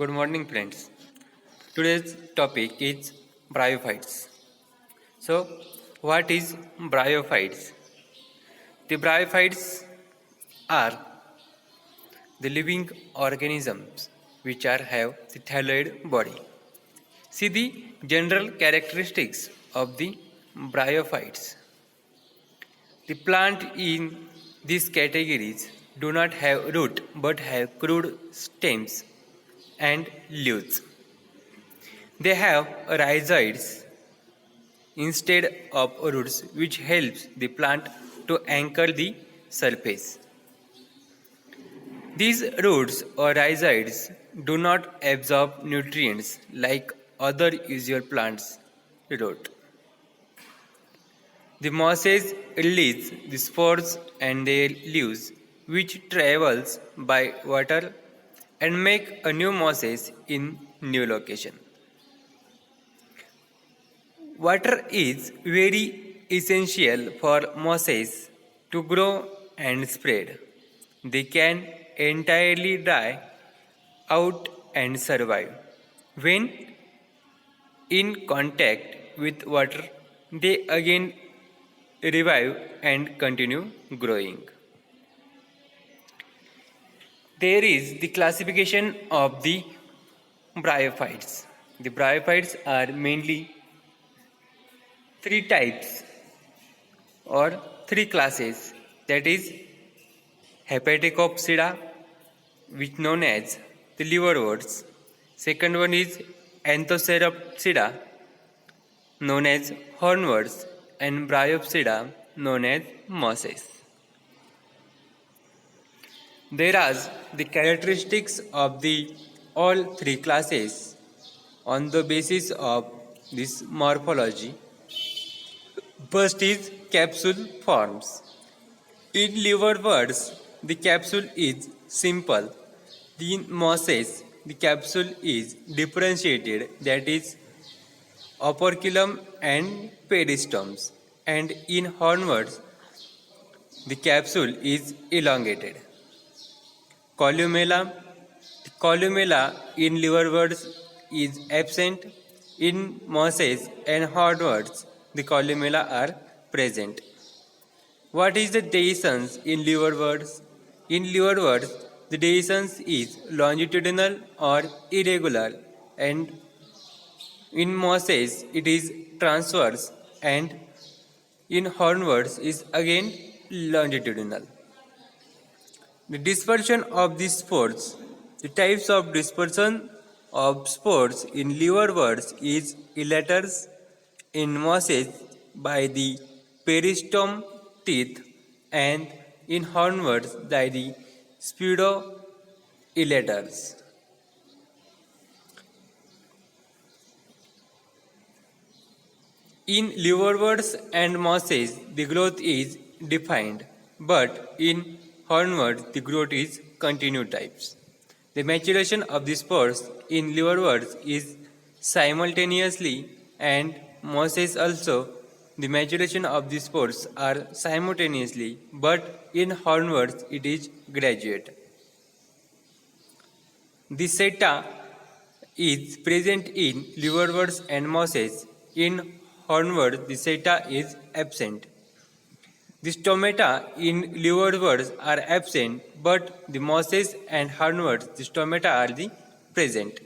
Good morning, friends. Today's topic is bryophytes. So, what is bryophytes? The bryophytes are the living organisms which have the thyroid body. See the general characteristics of the bryophytes. The plant in these categories do not have root but have crude stems and leaves. They have rhizoids instead of roots, which helps the plant to anchor the surface. These roots or rhizoids do not absorb nutrients like other usual plants' root. The mosses release the spores and their leaves, which travels by water and make a new mosses in new location. Water is very essential for mosses to grow and spread. They can entirely dry out and survive. When in contact with water, they again revive and continue growing. There is the classification of the bryophytes. The bryophytes are mainly three types or three classes, that is Hepaticopsida, which known as the liverworts. Second one is Anthoceropsida, known as hornworts, and Bryopsida, known as mosses. There are the characteristics of the all three classes on the basis of this morphology. First is capsule forms. In liverworts, the capsule is simple. In mosses, the capsule is differentiated, that is operculum and peristomes. And in hornworts, the capsule is elongated. Columella. The columella in liverworts is absent. In mosses and hornworts, the columella are present. What is the dehiscence in liverworts? In liverworts, the dehiscence is longitudinal or irregular, and in mosses it is transverse, and in hornworts is again longitudinal. The dispersion of these spores. The types of dispersion of spores in liverworts is elaters, in mosses by the peristome teeth, and in hornworts by the pseudo-elaters. In liverworts and mosses, the growth is defined, but in hornworts, the growth is continued types. The maturation of the spores in liverworts is simultaneously, and mosses also. The maturation of the spores are simultaneously, but in hornworts it is graduate. The seta is present in liverworts and mosses. In hornworts, the seta is absent. The stomata in liverworts are absent, but the mosses and hornworts, the stomata are the present.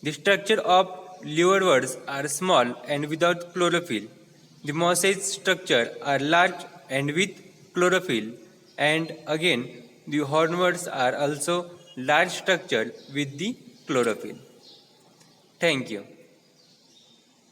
The structure of liverworts are small and without chlorophyll. The mosses structure are large and with chlorophyll, and again the hornworts are also large structure with the chlorophyll. Thank you.